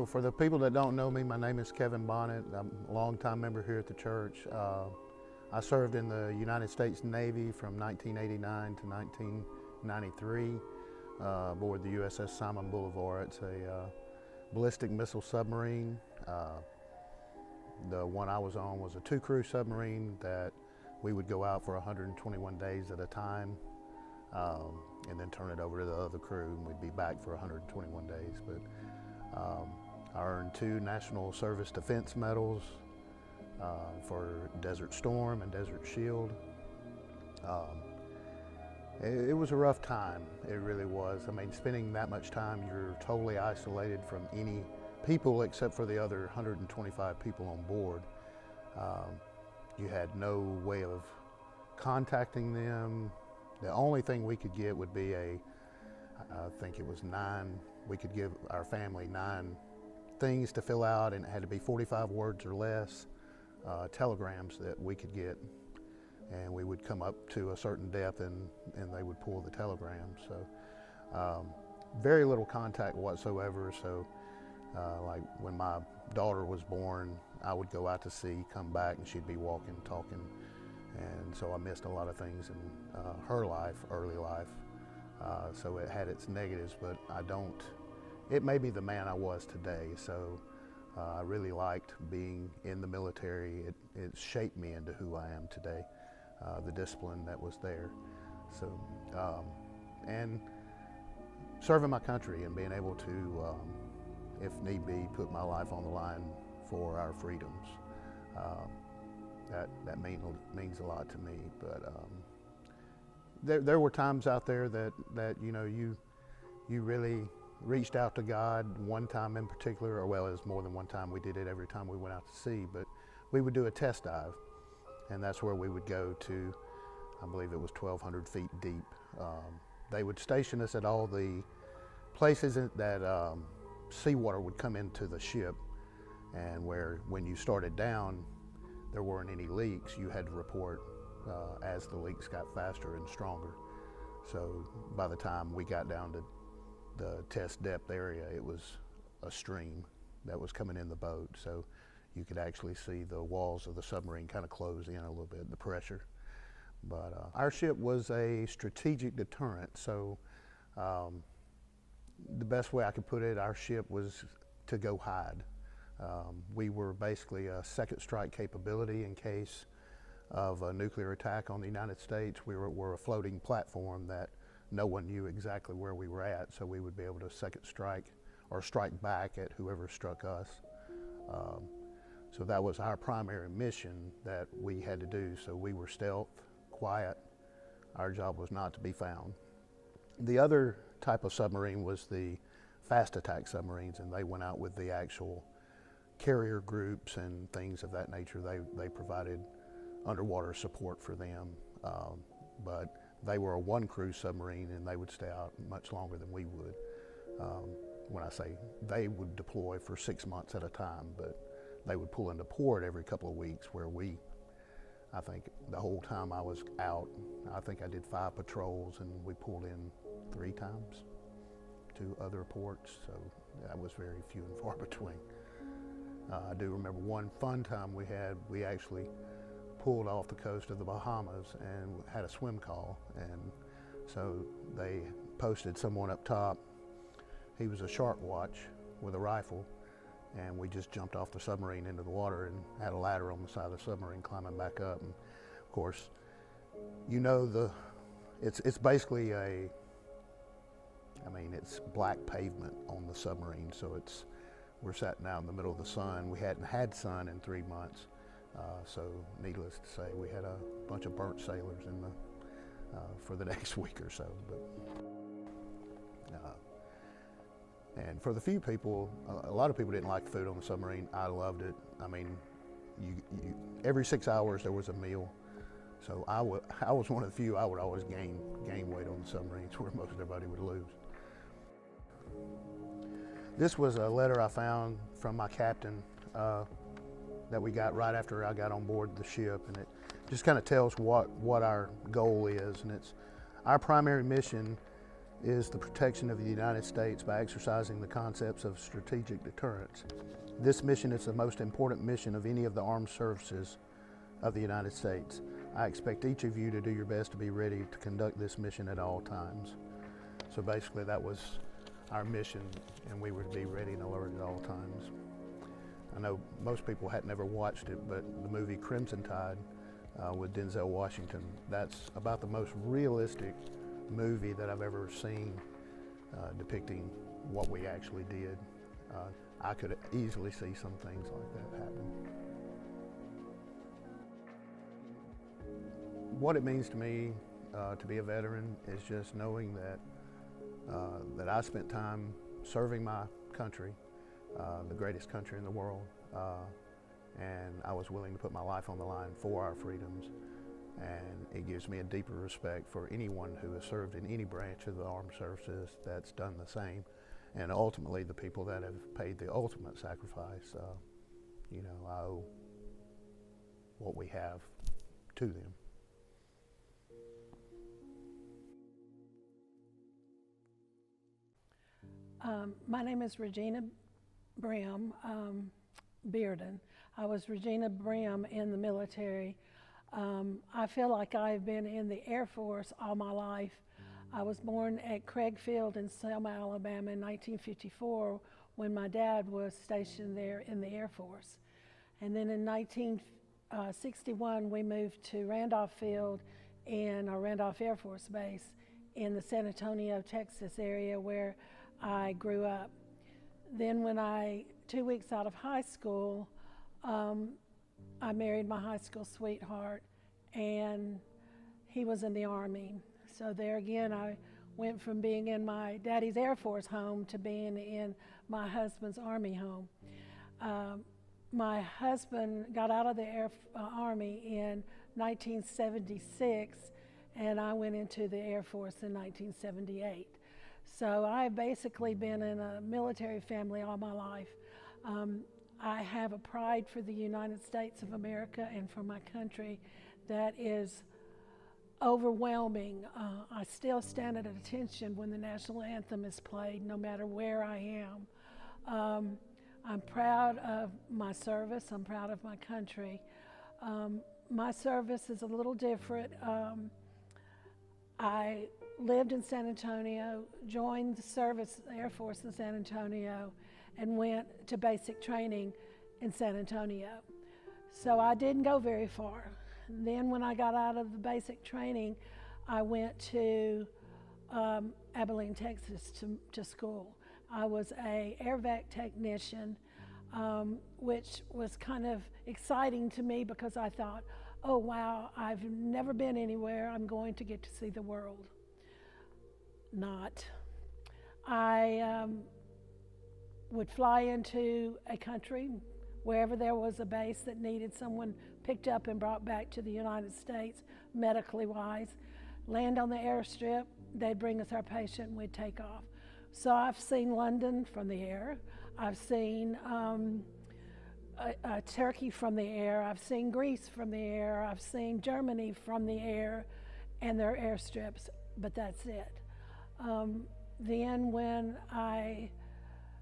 So for the people that don't know me, my name is Kevin Bonnet. I'm a longtime member here at the church. I served in the United States Navy from 1989 to 1993 aboard the USS Simon Bolivar. It's a ballistic missile submarine. The one I was on was a two-crew submarine that we would go out for 121 days at a time and then turn it over to the other crew, and we'd be back for 121 days. But I earned 2 National Service Defense Medals for Desert Storm and Desert Shield. It was a rough time, it really was. I mean, spending that much time, you're totally isolated from any people except for the other 125 people on board. You had no way of contacting them. The only thing we could get would be I think it was 9, we could give our family 9 things to fill out, and it had to be 45 words or less, telegrams that we could get. And we would come up to a certain depth and they would pull the telegrams. So very little contact whatsoever. So like when my daughter was born, I would go out to sea, come back, and she'd be walking, talking. And so I missed a lot of things in her life, early life. So it had its negatives, but it made me the man I was today. So I really liked being in the military. It shaped me into who I am today, the discipline that was there. So, and serving my country and being able to, if need be, put my life on the line for our freedoms. That means a lot to me. But there were times out there that you really reached out to God. One time in particular, or well, it was more than one time. We did it every time we went out to sea. But we would do a test dive, and that's where we would go to. I believe it was 1,200 feet deep. They would station us at all the places that seawater would come into the ship, and when you started down, there weren't any leaks. You had to report as the leaks got faster and stronger. So by the time we got down to the test depth area, it was a stream that was coming in the boat. So you could actually see the walls of the submarine kind of close in a little bit, the pressure. But our ship was a strategic deterrent. So the best way I could put it, our ship was to go hide. We were basically a second strike capability in case of a nuclear attack on the United States. We were a floating platform that no one knew exactly where we were at, so we would be able to second strike or strike back at whoever struck us. So that was our primary mission that we had to do. So we were stealth, quiet. Our job was not to be found. The other type of submarine was the fast attack submarines, and they went out with the actual carrier groups and things of that nature. They provided underwater support for them, but they were a 1-crew submarine, and they would stay out much longer than we would. When I say they would deploy for 6 months at a time, but they would pull into port every couple of weeks, where I think the whole time I was out, I think I did 5 patrols, and we pulled in 3 times to other ports, so that was very few and far between. I do remember one fun time we had. We actually pulled off the coast of the Bahamas and had a swim call, and so they posted someone up top. He was a shark watch with a rifle, and we just jumped off the submarine into the water and had a ladder on the side of the submarine climbing back up. And of course, it's basically it's black pavement on the submarine, so we're sitting out in the middle of the sun. We hadn't had sun in 3 months, so needless to say, we had a bunch of burnt sailors for the next week or so. And for the few people, a lot of people didn't like the food on the submarine. I loved it. I mean, every 6 hours there was a meal. So I was one of the few. I would always gain weight on the submarines, where most everybody would lose. This was a letter I found from my captain that we got right after I got on board the ship, and it just kind of tells what our goal is. And it's our primary mission is the protection of the United States by exercising the concepts of strategic deterrence. This mission is the most important mission of any of the armed services of the United States. I expect each of you to do your best to be ready to conduct this mission at all times. So basically that was our mission, and we were to be ready and alert at all times. I know most people had never watched it, but the movie Crimson Tide with Denzel Washington, that's about the most realistic movie that I've ever seen depicting what we actually did. I could easily see some things like that happen. What it means to me to be a veteran is just knowing that that I spent time serving my country, the greatest country in the world, and I was willing to put my life on the line for our freedoms. And it gives me a deeper respect for anyone who has served in any branch of the armed services that's done the same, and ultimately the people that have paid the ultimate sacrifice. You know, I owe what we have to them. My name is Regina Brim Bearden. I was Regina Brim in the military. I feel like I've been in the Air Force all my life. I was born at Craig Field in Selma, Alabama in 1954 when my dad was stationed there in the Air Force. And then in 1961 we moved to Randolph Field in Randolph Air Force Base in the San Antonio, Texas area where I grew up. Then when 2 weeks out of high school, I married my high school sweetheart, and he was in the Army. So there again, I went from being in my daddy's Air Force home to being in my husband's Army home. My husband got out of the Army in 1976, and I went into the Air Force in 1978. So I've basically been in a military family all my life. I have a pride for the United States of America and for my country that is overwhelming. I still stand at attention when the national anthem is played, no matter where I am. I'm proud of my service. I'm proud of my country. My service is a little different. I lived in San Antonio, joined the service, the Air Force in San Antonio, and went to basic training in San Antonio. So I didn't go very far. And then when I got out of the basic training, I went to Abilene, Texas to school. I was a AirVac technician, which was kind of exciting to me because I thought, oh wow, I've never been anywhere, I'm going to get to see the world. Not. I would fly into a country, wherever there was a base that needed someone picked up and brought back to the United States, medically wise, land on the airstrip, they'd bring us our patient and we'd take off. So I've seen London from the air, I've seen Turkey from the air, I've seen Greece from the air, I've seen Germany from the air and their airstrips, but that's it. Then when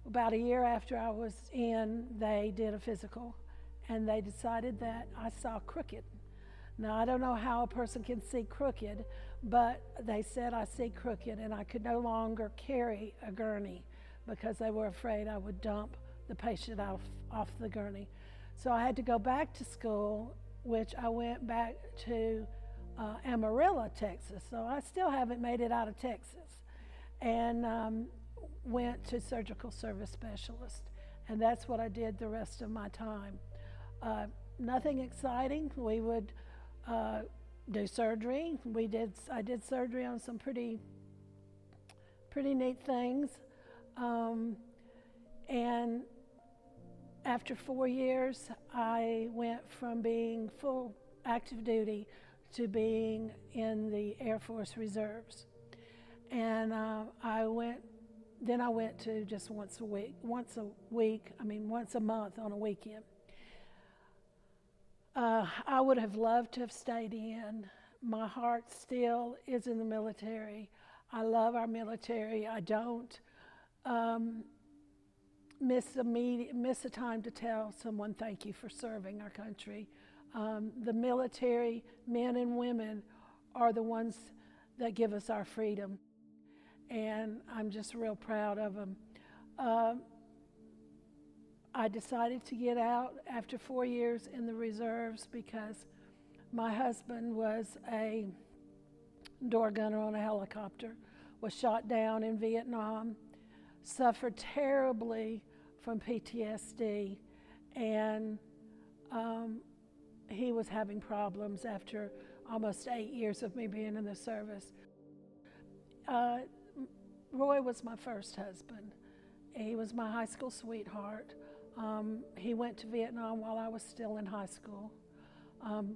about a year after I was in, they did a physical and they decided that I saw crooked. Now I don't know how a person can see crooked, but they said I see crooked and I could no longer carry a gurney because they were afraid I would dump the patient off the gurney. So I had to go back to school, which I went back to Amarillo, Texas. So I still haven't made it out of Texas. And went to surgical service specialist. And that's what I did the rest of my time. Nothing exciting. We would do surgery. I did surgery on some pretty neat things. And after 4 years, I went from being full active duty to being in the Air Force Reserves. And I went to just once a month on a weekend. I would have loved to have stayed in. My heart still is in the military. I love our military. I don't miss a time to tell someone thank you for serving our country. The military men and women are the ones that give us our freedom, and I'm just real proud of them. I decided to get out after 4 years in the reserves because my husband was a door gunner on a helicopter, was shot down in Vietnam, suffered terribly from PTSD, and he was having problems after almost 8 years of me being in the service. Roy was my first husband. He was my high school sweetheart. He went to Vietnam while I was still in high school.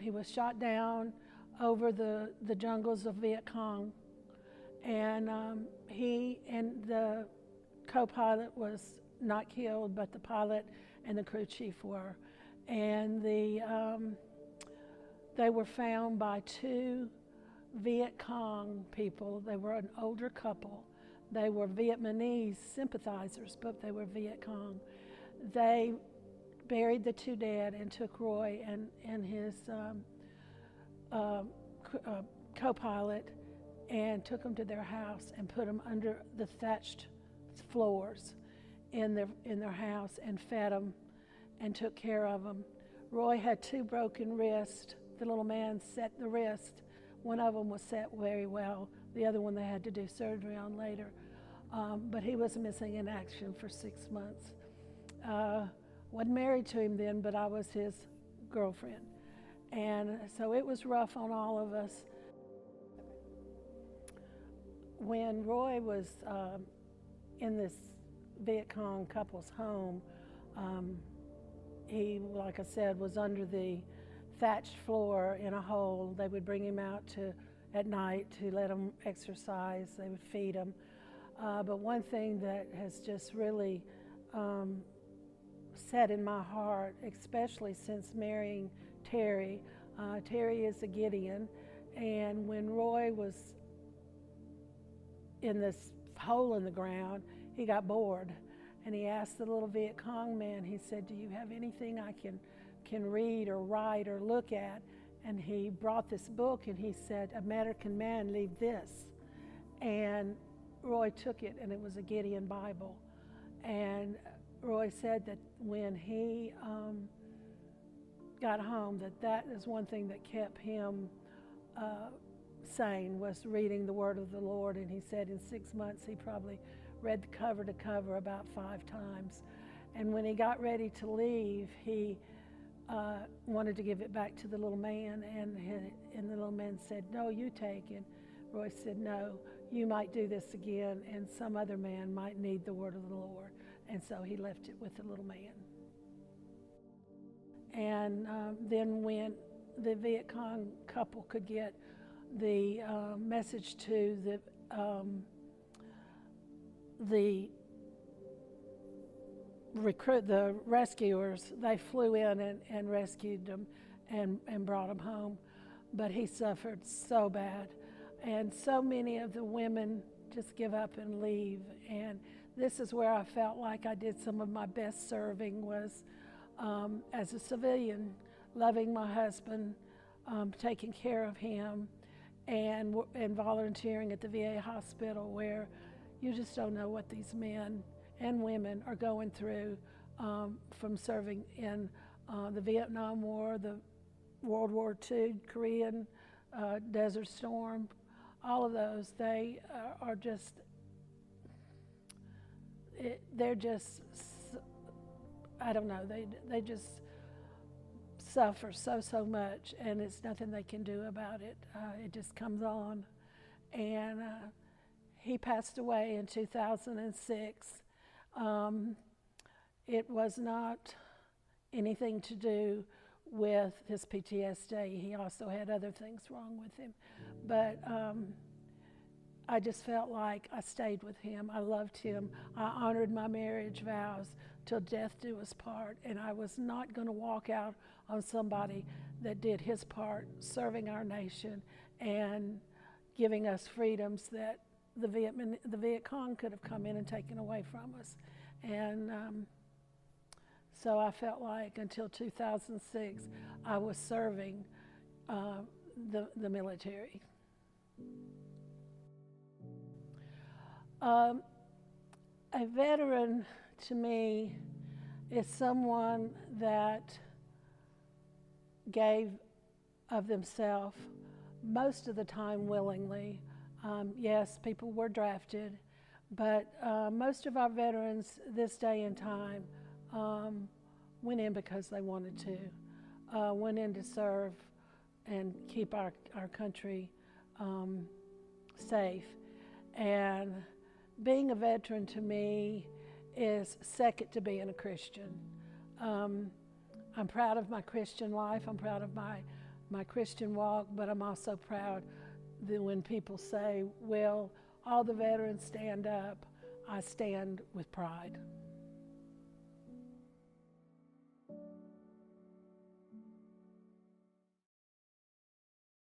He was shot down over the jungles of Viet Cong, and he and the co-pilot was not killed, but the pilot and the crew chief were. And they were found by 2 Viet Cong people. They were an older couple. They were Vietnamese sympathizers, but they were Viet Cong. They buried the 2 dead and took Roy and his co-pilot and took them to their house and put them under the thatched floors in their house and fed them and took care of them. Roy had 2 broken wrists. The little man set the wrist. One of them was set very well. The other one they had to do surgery on later. But he was missing in action for 6 months. Wasn't married to him then, but I was his girlfriend. And so it was rough on all of us. When Roy was in this Viet Cong couple's home, he, like I said, was under the thatched floor in a hole. They would bring him out at night to let him exercise. They would feed him. But one thing that has just really set in my heart, especially since marrying Terry, Terry is a Gideon, and when Roy was in this hole in the ground, he got bored, and he asked the little Viet Cong man, he said, do you have anything I can read or write or look at? And he brought this book, and he said, American man, leave this. And Roy took it, and it was a Gideon Bible. And Roy said that when he got home, that is one thing that kept him sane, was reading the Word of the Lord. And he said in 6 months he probably read the cover to cover about 5 times. And when he got ready to leave, he wanted to give it back to the little man, and the little man said, no, you take it. Roy said, no, you might do this again, and some other man might need the Word of the Lord. And so he left it with the little man. And then when the Viet Cong couple could get the message to the rescuers, they flew in and rescued them and brought them home. But he suffered so bad. And so many of the women just give up and leave. And this is where I felt like I did some of my best serving, was as a civilian, loving my husband, taking care of him, and volunteering at the VA hospital, where you just don't know what these men and women are going through from serving in the Vietnam War, the World War II, Korean, Desert Storm, all of those. They are just, they're just, I don't know, they just suffer so much, and it's nothing they can do about it. It just comes on. And he passed away in 2006. It was not anything to do with his PTSD. He also had other things wrong with him. But I just felt like I stayed with him. I loved him. I honored my marriage vows till death do us part. And I was not going to walk out on somebody that did his part, serving our nation and giving us freedoms the Viet Cong could have come in and taken away from us. And so I felt like until 2006, I was serving the military. A veteran, to me, is someone that gave of themselves most of the time willingly. Yes, people were drafted, but most of our veterans this day and time went in because they wanted to, went in to serve and keep our country safe. And being a veteran to me is second to being a Christian. I'm proud of my Christian life. I'm proud of my Christian walk, but I'm also proud that when people say, well, all the veterans stand up, I stand with pride.